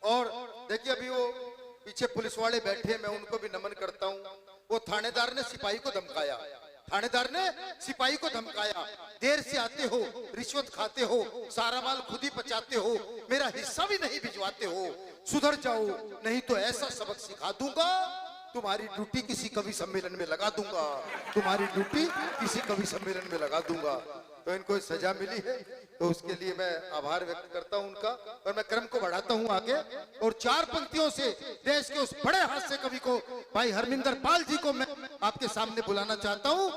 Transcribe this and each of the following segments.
और देखिए अभी वो पीछे पुलिस वाले बैठे, मैं उनको भी नमन करता हूँ। वो थानेदार ने सिपाही को धमकाया, थानेदार ने सिपाही को धमकाया, देर से आते हो, रिश्वत खाते हो, सारा माल खुद ही पचाते हो, मेरा हिस्सा भी नहीं भिजवाते हो, सुधर जाओ नहीं तो ऐसा सबक सिखा दूंगा, तुम्हारी ड्यूटी किसी कवि सम्मेलन में लगा दूंगा, तुम्हारी ड्यूटी किसी कवि सम्मेलन में लगा दूंगा। तो इनको सजा मिली है, तो उसके लिए मैं आभार व्यक्त करता हूं उनका। और मैं क्रम को बढ़ाता हूं आगे और 4 पंक्तियों से देश के उस बड़े हास्य कवि को भाई हरमिंदर पाल जी को मैं आपके सामने बुलाना चाहता हूं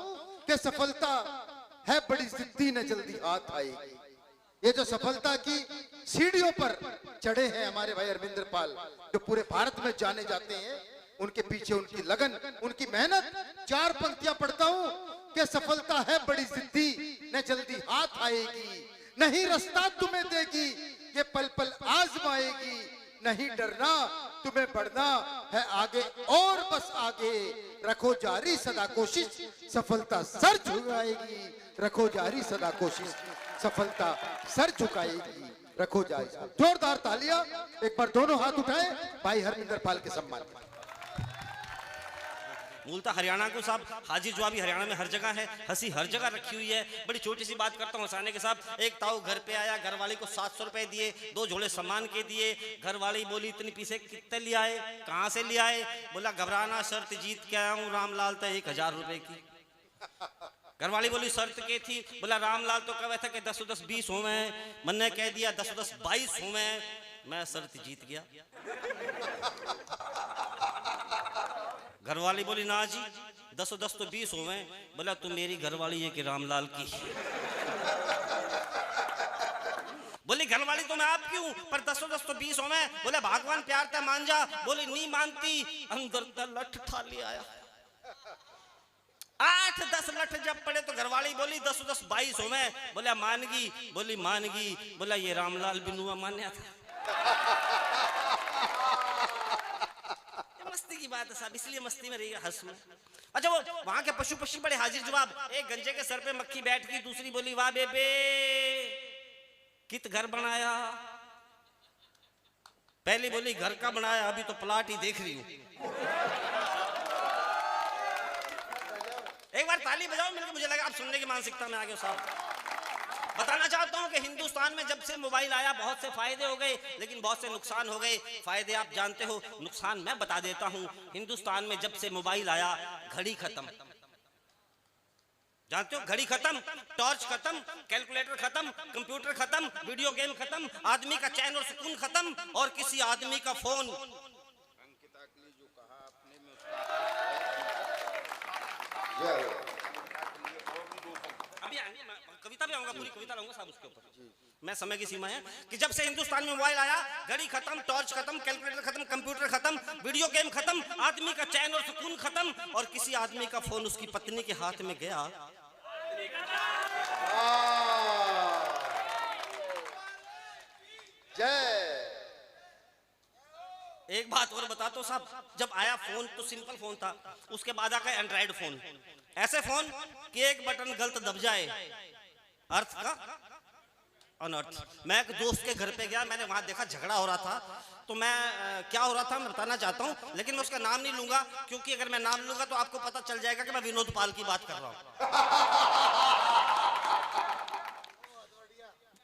कि सफलता है बड़ी जिद्दी न जल्दी हाथ आएगी। ये जो सफलता की सीढ़ियों पर चढ़े हैं हमारे भाई हरमिंदर पाल, जो पूरे भारत में जाने जाते हैं, उनके पीछे उनकी लगन, उनकी मेहनत। 4 पंक्तियां पढ़ता हूं कि सफलता है बड़ी जिद्दी न जल्दी हाथ आएगी, नहीं रास्ता तुम्हें देगी ये पल पल आजमाएगी, नहीं डरना तुम्हें बढ़ना है आगे और बस आगे, रखो जारी सदा कोशिश सफलता सर झुकाएगी, रखो जारी सदा कोशिश सफलता सर झुकाएगी, रखो जारी। जोरदार तालियां एक बार दोनों हाथ उठाए भाई हरमिंदर पाल के सम्मान में। मूलतः हरियाणा को साहब हाजिर जवाबी हरियाणा में हर जगह है, हंसी हर जगह रखी हुई है। बड़ी छोटी सी बात करता हूँ हंसाने के साथ। एक ताऊ घर पे आया, घर वाली को 700 रुपए दिए, 2 झोले सामान के दिए। घर वाली बोली इतनी पीसे कितने ले आए, कहाँ से ले आए? बोला घबराना शर्त जीत के आया हूँ रामलाल तो 1000 रुपए की। घर वाली बोली शर्त के थी? बोला रामलाल तो कहा था कि 10 10 20 हो मैं, मन ने कह दिया 10 10 22 हो मैं शर्त जीत गया। घरवाली बोली ना जी 10 10 तो 20 हो गए। बोला तुम मेरी घरवाली है कि रामलाल की? बोली घरवाली तो मैं आपकी हूं पर 10 10 तो 20 हो गए। बोले भगवान प्यार था मान जा। बोली नहीं मानती, अंदर का लठ ठा ले आया। 8 10 लठ जब पड़े तो घरवाली बोली 10 10 22 हो गए। बोला मानगी? बोली मानगी। बोला ये रामलाल बिनुआ मान्या था। मस्ती की बात है साहब, इसलिए मस्ती में रही हंस में। अच्छा वो वहां के पशु पक्षी बड़े हाजिर जवाब। एक गंजे के सर पे मक्खी बैठ गई, दूसरी बोली वाह बेबे कित घर बनाया? पहली बोली घर का बनाया, अभी तो प्लाट ही देख रही हूं। एक बार ताली बजाओ मिलकर, मुझे लगा आप सुनने की मानसिकता में आ गए साहब। बताना चाहता हूं कि हिंदुस्तान में जब से मोबाइल आया बहुत से फायदे हो गए लेकिन बहुत से नुकसान हो गए। फायदे आप जानते हो, नुकसान मैं बता देता हूं। हिंदुस्तान में जब से मोबाइल आया घड़ी खत्म, जानते हो घड़ी खत्म, टॉर्च खत्म, कैलकुलेटर खत्म, कंप्यूटर खत्म, वीडियो गेम खत्म, आदमी का चैन और सुकून खत्म और किसी आदमी का फोन। कविता भी आऊंगा, पूरी कविता लाऊंगा साहब उसके ऊपर। मैं समय की सीमा है कि जब से हिंदुस्तान में मोबाइल आया घड़ी खत्म, टॉर्च खत्म, कैलकुलेटर खत्म, कंप्यूटर खत्म, वीडियो गेम खत्म, आदमी का चैन और सुकून खत्म और किसी आदमी का फोन उसकी पत्नी के हाथ में गया। जय। एक बात और बता तो साहब, जब आया फोन तो सिंपल फोन था, उसके बाद आ गए एंड्रॉइड फोन। ऐसे फोन कि एक बटन गलत दब जाए अर्थ का अनर्थ। मैं एक दोस्त के घर पे गया, मैंने वहां देखा झगड़ा हो रहा था। तो मैं क्या हो रहा था मैं बताना चाहता हूं लेकिन मैं उसका नाम नहीं लूंगा क्योंकि अगर मैं नाम लूंगा तो आपको पता चल जाएगा कि मैं विनोद पाल की बात कर रहा हूं।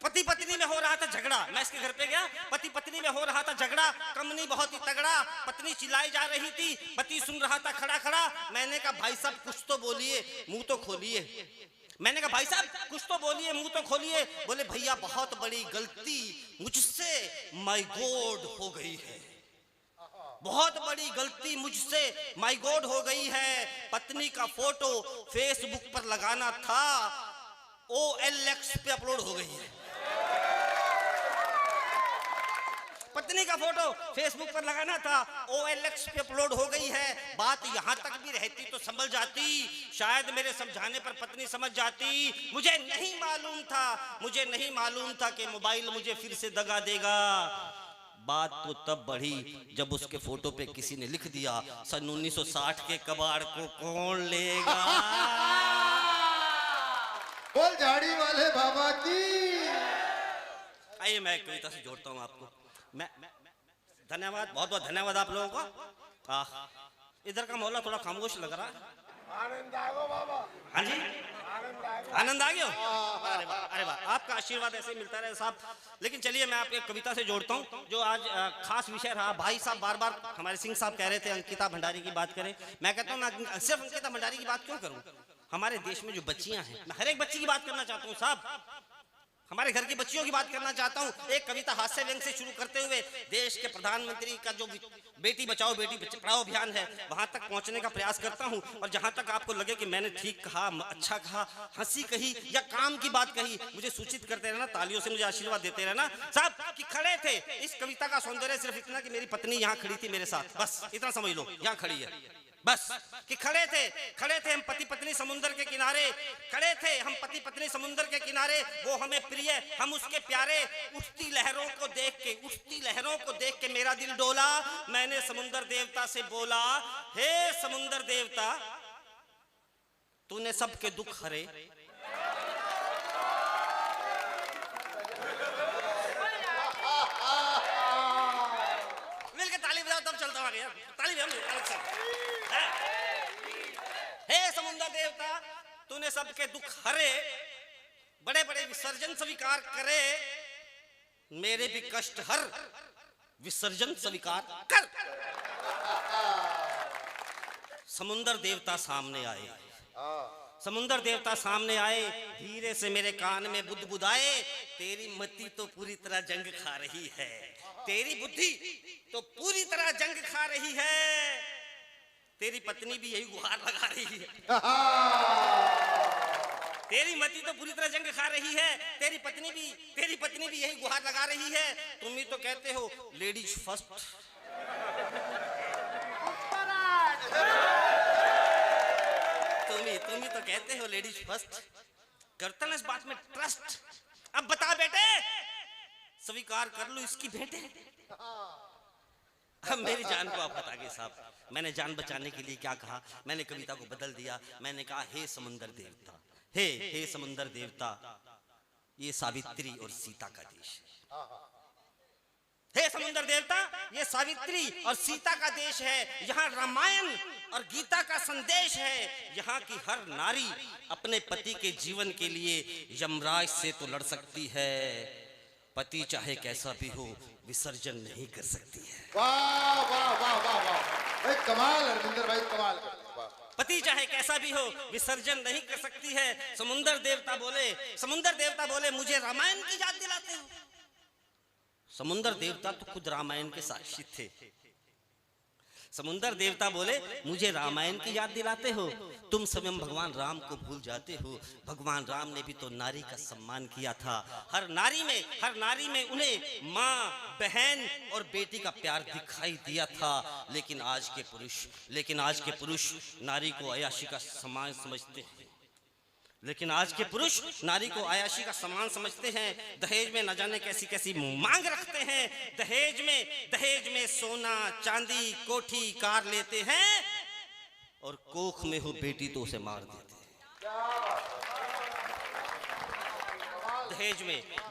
पति पत्नी में हो रहा था झगड़ा, मैं इसके घर पे गया, पति पत्नी में हो रहा था झगड़ा, कमनी बहुत ही तगड़ा, पत्नी चिल्लाई जा रही थी, पति सुन रहा था खड़ा खड़ा। मैंने कहा भाई साहब कुछ तो बोलिए, मुंह तो खोलिए। मैंने कहा भाई साहब कुछ तो बोलिए, मुंह तो खोलिए। बोले भैया बहुत बड़ी गलती मुझसे माय गॉड हो गई है, बहुत बड़ी गलती मुझसे माय गॉड हो गई है। पत्नी का फोटो फेसबुक पर लगाना था, OLX पे अपलोड हो गई है। पत्नी का फोटो फेसबुक पर लगाना था, OLX पे अपलोड हो गई है। बात यहां तक भी रहती तो समझ जाती, शायद मेरे समझाने पर पत्नी समझ जाती। मुझे नहीं मालूम था, मुझे नहीं मालूम था कि मोबाइल मुझे फिर से दगा देगा। बात तो तब बढ़ी जब उसके फोटो पे किसी ने लिख दिया सन 1960 के कबाड़ को कौन लेगा। बोल झाड़ी वाले बाबा की। आइए मैं कविता से जोड़ता हूं आपको। मैं धन्यवाद, बहुत बहुत धन्यवाद आप लोगों को। इधर का मोहल्ला थोड़ा खामोश लग रहा है। आनंद आ गो बाबा, हाँ जी, आनंद आ गो। आनंद आ गया। अरे वाह, अरे वाह, आपका आशीर्वाद ऐसे ही मिलता रहे साहब। लेकिन चलिए मैं आपको एक कविता से जोड़ता हूँ जो आज खास विषय रहा। भाई साहब बार बार हमारे सिंह साहब कह रहे थे अंकिता भंडारी की बात करें। मैं कहता हूँ मैं सिर्फ अंकिता भंडारी की बात क्यों करूँ, हमारे देश में जो बच्चियां हैं, मैं हर एक बच्ची की बात करना चाहता हूँ साहब, हमारे घर की बच्चियों की बात करना चाहता हूँ। एक कविता हास्य व्यंग से शुरू करते हुए देश के प्रधानमंत्री का जो बेटी बचाओ बेटी पढ़ाओ अभियान है वहां तक पहुंचने का प्रयास करता हूं। और जहां तक आपको लगे कि मैंने ठीक कहा, अच्छा कहा, हंसी कही या काम की बात कही, मुझे सूचित करते रहना, तालियों से मुझे आशीर्वाद देते रहना साहब। कि खड़े थे, इस कविता का सौंदर्य सिर्फ इतना कि मेरी पत्नी यहाँ खड़ी थी मेरे साथ, बस इतना समझ लो, यहाँ खड़ी है बस। कि खड़े थे हम पति पत्नी समुंदर के किनारे, खड़े थे हम पति पत्नी समुंदर के किनारे, वो हमें प्रिय हम उसके प्यारे। उठती लहरों को देख के मेरा दिल डोला, मैंने समुंदर देवता से बोला, हे समुंदर देवता तूने सबके दुख हरे। मिलके ताली बजाओ तब चलता हूँ यार, ताली बजाओ। हे समुंदर देवता तूने सबके दुख हरे, बड़े बड़े विसर्जन स्वीकार करे, मेरे भी कष्ट हर विसर्जन स्वीकार कर। समुंदर देवता सामने आए, समुंदर देवता सामने आए, धीरे से मेरे कान में बुदबुदाए, तेरी मति तो पूरी तरह जंग खा रही है, तेरी बुद्धि तो पूरी तरह जंग खा रही है, तेरी पत्नी भी यही गुहार लगा रही है। तेरी मति तो पूरी तरह जंग खा रही है, तेरी पत्नी भी यही गुहार लगा रही है। तुम ही तो कहते हो लेडीज फर्स्ट, तुम ही तो कहते हो लेडीज फर्स्ट, करता ना इस बात में ट्रस्ट। अब बता बेटे, स्वीकार कर लो इसकी भेंटे। अब मेरी जान को आप बता गए साहब, मैंने जान बचाने के लिए क्या कहा, मैंने कविता को बदल दिया। मैंने कहा हे समुंदर देवता, हे समुंदर देवता, ये सावित्री और सीता का देश है। हे समुंदर देवता, ये सावित्री और सीता का देश है, यहाँ रामायण और गीता का संदेश है, यहाँ की हर नारी अपने पति के जीवन के लिए यमराज से तो लड़ सकती है, पति चाहे कैसा भी हो विसर्जन नहीं कर सकती है। वाह वाह वाह वाह वाह, कमाल हरविंदर भाई, कमाल। पति चाहे कैसा भी हो विसर्जन नहीं कर सकती है। समुंदर देवता बोले मुझे रामायण की याद दिलाते हो। समुंदर देवता तो खुद रामायण के साक्षी थे। समुंदर देवता बोले मुझे रामायण की याद दिलाते हो, तुम स्वयं भगवान राम को भूल जाते हो। भगवान राम ने भी तो नारी का सम्मान किया था, हर नारी में उन्हें माँ, बहन और बेटी का प्यार दिखाई दिया था। लेकिन आज के पुरुष नारी को अयाशी का सम्मान समझते हैं, लेकिन आज के पुरुष नारी को आयाशी का सम्मान समझते हैं। दहेज में न जाने कैसी कैसी मांग रखते हैं। दहेज में सोना, चांदी, कोठी, कार लेते हैं, और कोख में हो बेटी तो उसे मार देते हैं।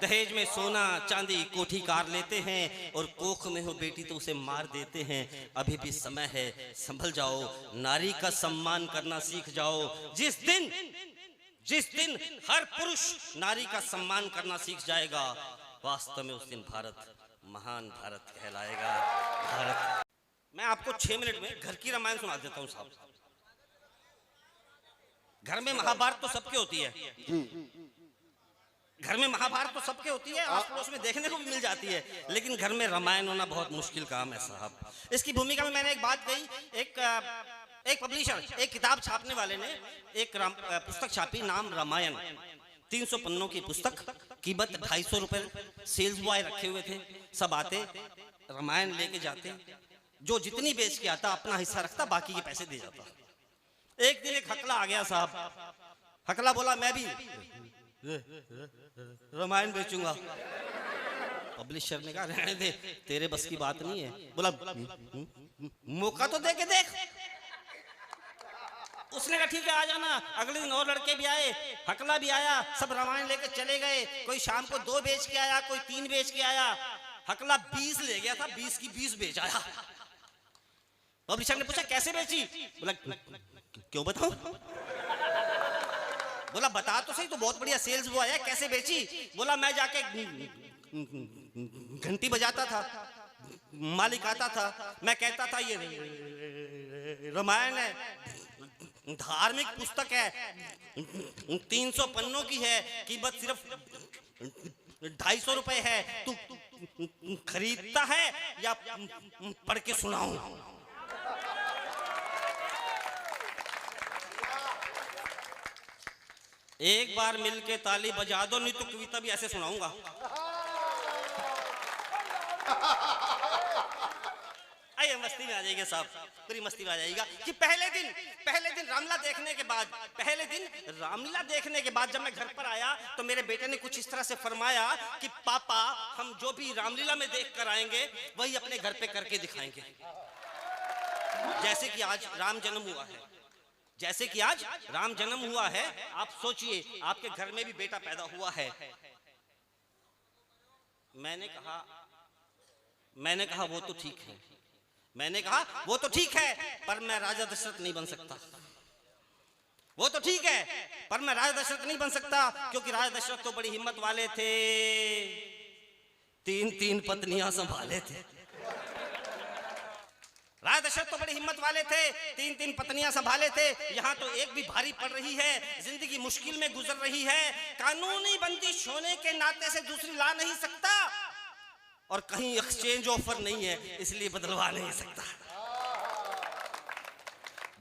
दहेज में सोना, चांदी, कोठी, कार लेते हैं, और कोख में हो बेटी तो उसे मार देते हैं। अभी भी समय है, संभल जाओ, नारी का सम्मान करना सीख जाओ। जिस दिन हर पुरुष नारी का सम्मान करना सीख जाएगा, वास्तव में उस दिन भारत महान भारत कहलाएगा। भारत। मैं आपको 6 मिनट में घर की रामायण सुना देता हूँ साहब। घर में महाभारत तो सबके होती है, घर में महाभारत तो सबके होती है, आस पड़ोस में देखने को भी मिल जाती है, लेकिन घर में रामायण होना बहुत मुश्किल काम है साहब। इसकी भूमिका में मैंने एक बात कही, एक पब्लिशर, एक किताब छापने वाले ने एक पुस्तक छापी, नाम रामायण, 300 पन्नों की पुस्तक, कीमत 250 रुपए। सेल्स बॉय रखे हुए थे, सब आते रामायण लेके जाते, जो जितनी बेच के आता अपना हिस्सा रखता, बाकी के पैसे दे जाता। एक दिन एक हकला आ गया साहब, हकला बोला मैं भी रामायण बेचूंगा। पब्लिशर ने कहा रहने दे, तेरे बस की बात नहीं है। बोला मौका तो दे के देख। उसने कहा ठीक है आ जाना। अगले दिन और लड़के भी आए, हकला भी आया, सब रामायण लेके चले गए। कोई शाम को 2 बेच के आया, कोई 3 बेच के आया। हकला 20 ले गया था, 20 की 20 बेच आया। पब्लिशर ने पूछा कैसे बेची? बोला क्यों बताऊं? बोला बता तो सही, तो बहुत बढ़िया सेल्स बॉय है, कैसे बेची? बोला मैं जाके घंटी बजाता था, मालिक आता था, मैं कहता था ये रामायण है, धार्मिक पुस्तक है, 300 पन्नों की है, कीमत सिर्फ 250 रुपए है, तू खरीदता है या पढ़ के सुनाऊं? एक बार मिलके ताली बजा दो, नहीं तो कविता भी ऐसे सुनाऊंगा। आइए मस्ती में आ जाइएगा साहब, पूरी मस्ती में आ जाइएगा कि पहले दिन रामलीला देखने के बाद जब मैं घर पर आया तो मेरे बेटे ने कुछ इस तरह से फरमाया कि पापा हम जो भी रामलीला में देख कर आएंगे वही अपने घर पे करके दिखाएंगे। जैसे कि आज राम जन्म हुआ है, आप सोचिए आपके घर में भी बेटा पैदा हुआ है। मैंने कहा वो तो ठीक है, पर मैं राजा दशरथ नहीं बन सकता। वो तो ठीक है पर मैं राजा दशरथ नहीं बन सकता, क्योंकि राजा दशरथ तो बड़ी हिम्मत वाले थे, 3 पत्नियां संभाले थे। राजा दशरथ तो बड़ी हिम्मत वाले थे, 3 पत्नियां संभाले थे। यहाँ तो एक भी भारी पड़ रही है, जिंदगी मुश्किल में गुजर रही है, कानूनी बंदिश होने के नाते से दूसरी ला नहीं सकता, और कहीं एक्सचेंज ऑफर नहीं है इसलिए बदलवा नहीं सकता।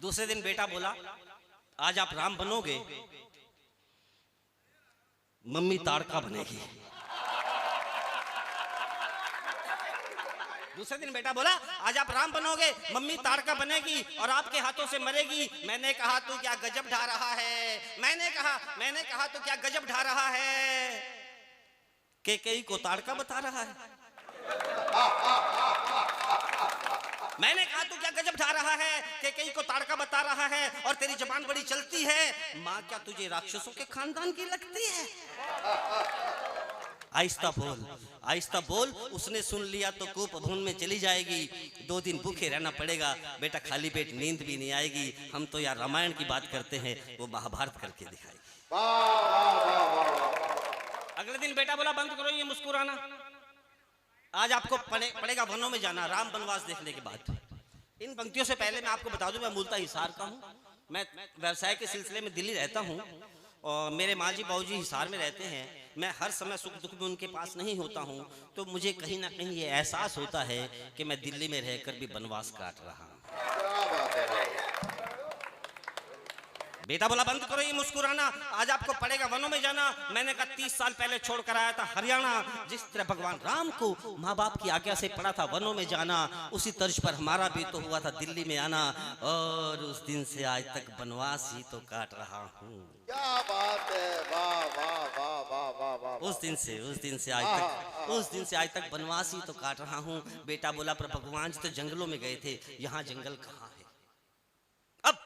दूसरे दिन बेटा बोला आज आप राम बनोगे, मम्मी ताड़का बनेगी। दूसरे दिन बेटा बोला आज आप राम बनोगे, मम्मी ताड़का बनेगी और आपके हाथों से मरेगी। मैंने कहा तू क्या गजब ढा रहा है, मैंने कहा तू क्या गजब ढा रहा है, केकई को ताड़का बता रहा है। मैंने कहा तू क्या गजब ढा रहा है, केकई को ताड़का बता रहा है, और तेरी जबान बड़ी चलती है, माँ क्या तुझे राक्षसों के खानदान की लगती है? आहिस्ता बोल, उसने सुन लिया तो कूप भून में चली जाएगी, 2 दिन भूखे रहना पड़ेगा, बेटा खाली पेट नींद भी नहीं आएगी। हम तो यार रामायण की बात करते हैं, वो महाभारत करके दिखाएगी। अगले दिन बेटा बोला बंद करो ये मुस्कुराना, आज आपको पड़ेगा वनों में जाना राम वनवास देखने के बाद। इन पंक्तियों से पहले मैं आपको बता दूं मैं मूलतः हिसार का हूं, मैं व्यवसाय के सिलसिले में दिल्ली रहता हूं और मेरे माँ जी बाबू जी हिसार में रहते हैं। मैं हर समय सुख दुख में उनके पास नहीं होता हूं, तो मुझे कहीं ना कहीं ये एहसास होता है कि मैं दिल्ली में रहकर भी वनवास काट रहा हूं। बेटा बोला बंद करो ये मुस्कुराना, आज आपको पड़ेगा वनों में जाना। मैंने कहा 30 साल पहले छोड़ कर आया था हरियाणा, जिस तरह भगवान राम को माँ बाप की आज्ञा से पड़ा था वनों में जाना, उसी तर्ज पर हमारा भी तो हुआ था दिल्ली में आना, और उस दिन से आज तक वनवास ही तो काट रहा हूँ। क्या बात है, वाह वाह वाह वाह वाह वाह। उस दिन से आज तक वनवास ही तो काट रहा हूँ। बेटा बोला पर भगवान जी तो जंगलों में गए थे, यहाँ जंगल कहाँ है? अब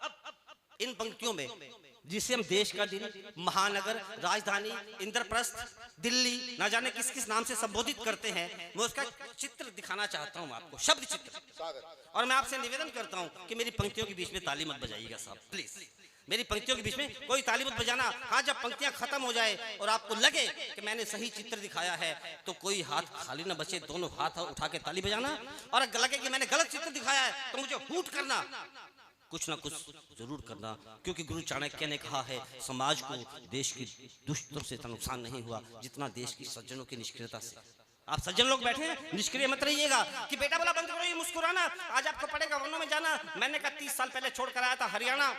इन पंक्तियों में जिसे हम देश का दिल, महानगर, राजधानी, इंद्रप्रस्थ, दिल्ली, ना जाने किस किस नाम से संबोधित करते हैं, मैं उसका चित्र दिखाना चाहता हूं आपको, शब्द चित्र। और मैं आपसे निवेदन करता हूं कि मेरी पंक्तियों के बीच में ताली मत बजाइएगा साहब, प्लीज। मेरी पंक्तियों के बीच में कोई ताली मत बजाना। हाँ, जब पंक्तियां खत्म हो जाए और आपको लगे कि मैंने सही चित्र दिखाया है तो कोई हाथ खाली ना बचे, दोनों हाथ उठा के ताली बजाना। और अगर लगे कि मैंने गलत चित्र दिखाया है तो मुझे हूट करना, कुछ ना कुछ जरूर करना, क्योंकि गुरु चाणक्य ने कहा है समाज को देश की दुष्टों से इतना नुकसान नहीं हुआ जितना देश की सज्जनों की निष्क्रियता से। आप सज्जन लोग बैठे हैं, निष्क्रिय मत रहिएगा। कि बेटा बोला बंद करो ये मुस्कुराना, आज आपको पड़ेगा वनों में जाना। मैंने कहा 30 साल पहले छोड़ कर आया था हरियाणा,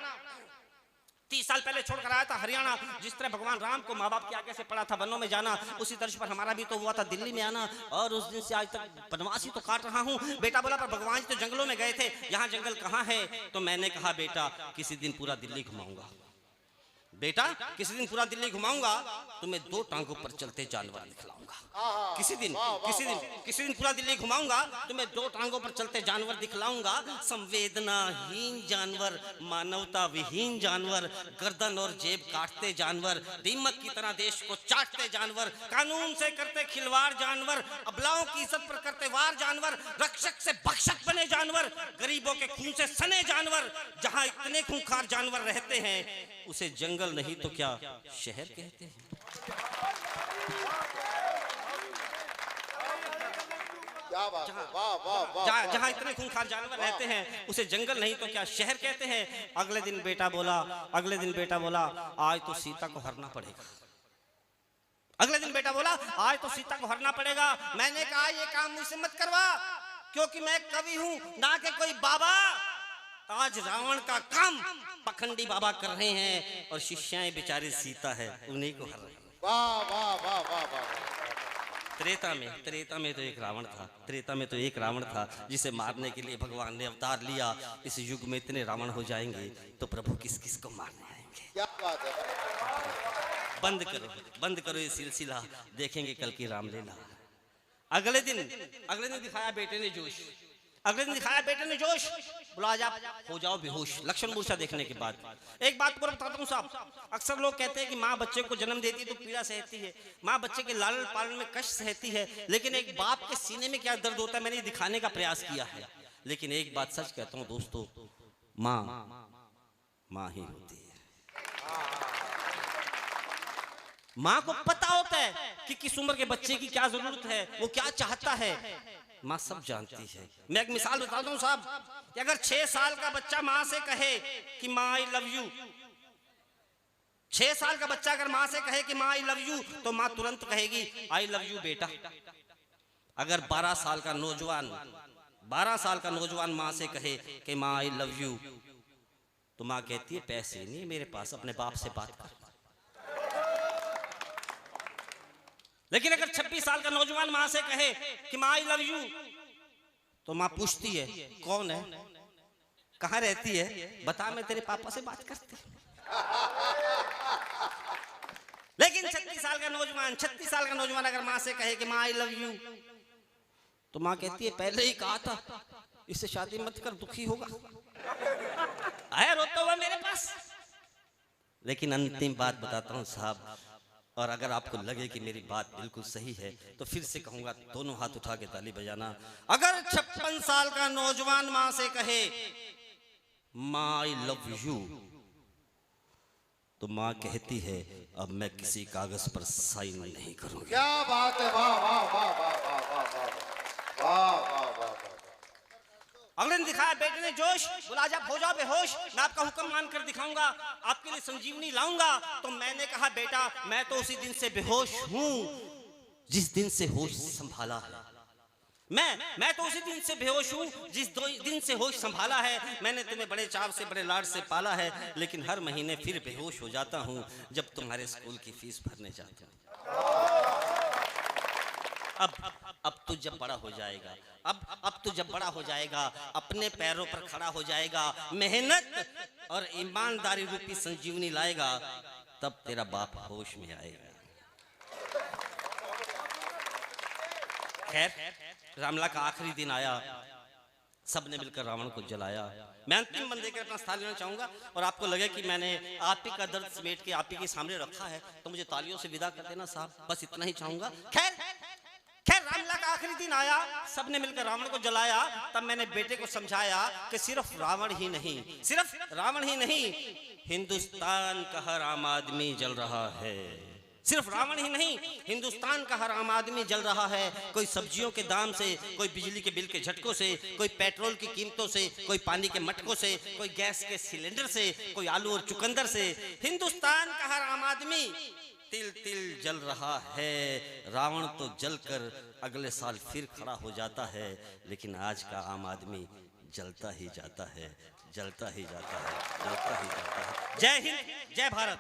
30 साल पहले छोड़ कर आया था हरियाणा, जिस तरह भगवान राम को माँ बाप की आज्ञा से पड़ा था वनों में जाना, उसी तर्ज पर हमारा भी तो हुआ था दिल्ली में आना, और उस दिन से आज तक वनवास ही तो काट रहा हूँ। बेटा बोला पर भगवान जी तो जंगलों में गए थे, यहाँ जंगल कहाँ है? तो मैंने कहा बेटा किसी दिन पूरा दिल्ली घुमाऊंगा। बेटा किसी दिन पूरा दिल्ली घुमाऊंगा, तुम्हें 2 टांगों पर चलते जानवर दिखलाऊंगा। किसी दिन पूरा दिल्ली घुमाऊंगा, तुम्हें 2 टांगों पर चलते जानवर दिखलाऊंगा। संवेदनाहीन जानवर, मानवता विहीन जानवर, गर्दन और जेब काटते जानवर, दीमक की तरह देश को चाटते जानवर, कानून से करते खिलवाड़ जानवर, अबलाओं की इज्जत पर करते वार जानवर, रक्षक से भक्षक बने जानवर, गरीबों के खून से सने जानवर। जहां इतने खूंखार जानवर रहते हैं उसे जंगल नहीं तो क्या शहर कहते हैं। क्या बात है, वाह वाह वाह। जहां इतने खूंखार जानवर रहते हैं उसे जंगल नहीं तो क्या शहर कहते हैं। अगले दिन बेटा बोला आज तो सीता को हरना पड़ेगा। अगले दिन बेटा बोला आज तो सीता को हरना पड़ेगा। मैंने कहा ये काम मुझसे मत करवा, क्योंकि मैं कवि हूं ना कि कोई बाबा। आज रावण का काम पखंडी बाबा कर रहे हैं और शिष्याएं बेचारी सीता है, उन्हीं को हर रहे हैं। वाह वाह वाह वाह वाह। त्रेता में तो एक रावण था जिसे मारने के लिए भगवान ने अवतार लिया। इस युग में इतने रावण हो जाएंगे तो प्रभु किस किस को मारने आएंगे। क्या बात है। बंद करो ये सिलसिला, देखेंगे कल की रामलीला। अगले दिन दिखाया बेटे ने जोश। बोला आज आप हो जाओ बेहोश लक्षण मूर्छा देखने के बाद। एक बात को बताता हूँ साहब, अक्सर लोग कहते हैं कि माँ बच्चे को जन्म देती है तो पीड़ा सहती है, माँ बच्चे के लालन पालन में कष्ट सहती है, लेकिन एक बाप के सीने में क्या दर्द होता है मैंने दिखाने का प्रयास किया है। लेकिन एक बात सच कहता हूँ दोस्तों, माँ ही होती है। माँ को पता होता है कि किस उम्र के बच्चे की क्या जरूरत है, वो क्या चाहता है, माँ सब जानती है। मैं एक मिसाल बताता हूँ साहब, कि अगर 6 साल का बच्चा माँ से कहे कि माँ आई लव यू, 6 साल का बच्चा अगर माँ से कहे कि माँ आई लव यू, तो माँ तुरंत कहेगी आई लव यू बेटा। अगर 12 साल का नौजवान माँ से कहे कि माँ आई लव यू, तो माँ कहती है पैसे नहीं मेरे पास, अपने बाप से बात कर। लेकिन अगर 26 साल का नौजवान माँ से कहे कि माँ आई लव यू, तो माँ पूछती है कौन है, कहाँ रहती है, बता मैं तेरे पापा से बात करती। लेकिन 36 साल का नौजवान अगर माँ से कहे कि माँ आई लव यू, तो माँ कहती है पहले ही कहा था इससे शादी मत कर, दुखी होगा, आया रोता हुआ मेरे पास। लेकिन अंतिम बात बताता हूँ साहब, और अगर आपको लगे कि मेरी बात बिल्कुल सही है तो फिर से कहूंगा दोनों हाथ उठा के ताली बजाना। अगर 56 साल का नौजवान माँ से कहे माँ आई लव यू, तो माँ कहती है अब मैं किसी कागज पर साइन नहीं करूंगी। क्या बात है, वाह वाह वाह वाह वाह वाह वाह वाह वाह। अगले दिन दिखाया बेटे ने जोश, बोला आज आप हो जाओ बेहोश, मैं आपका हुक्म मानकर दिखाऊंगा, आपके लिए संजीवनी लाऊंगा। तो मैंने कहा बेटा मैं तो उसी दिन से बेहोश हूं जिस दिन से होश संभाला है। मैं तो उसी दिन से बेहोश हूं जिस दिन से होश संभाला है। मैंने तुम्हें बड़े चाव से बड़े लाड से पाला है, लेकिन हर महीने फिर बेहोश हो जाता हूं जब तुम्हारे स्कूल की फीस भरने जाता हूं। अब तू जब बड़ा हो जाएगा, अब तू जब बड़ा हो जाएगा, अपने पैरों पर खड़ा हो जाएगा, मेहनत और ईमानदारी रूपी संजीवनी लाएगा, तब तेरा बाप होश में आएगा। खैर रामला का आखिरी दिन आया, सबने मिलकर रावण को जलाया। मैं अंतिम बंदे के अपना स्थान लेना चाहूंगा और आपको लगे कि मैंने आप ही का दर्द समेट के आप ही के सामने रखा है तो मुझे तालियों से विदा कर देना साहब, बस इतना ही चाहूंगा। खैर रामला का आखिरी दिन आया, सबने मिलकर रावण को जलाया। तब मैंने बेटे को समझाया कि सिर्फ रावण ही नहीं, हिंदुस्तान का हर आम आदमी जल रहा है। सिर्फ रावण ही नहीं, हिंदुस्तान का हर आम आदमी जल रहा है। कोई सब्जियों के दाम से, कोई बिजली के बिल के झटकों से, कोई पेट्रोल की कीमतों से, कोई पानी के मटकों से, कोई गैस के सिलेंडर से, कोई आलू और चुकंदर से। हिंदुस्तान का हर आम आदमी तिल तिल जल रहा है। रावण तो जलकर अगले साल फिर खड़ा हो जाता है, लेकिन आज का आम आदमी जलता ही जाता है, जलता ही जाता है, जलता ही जाता है। जय हिंद, जय भारत।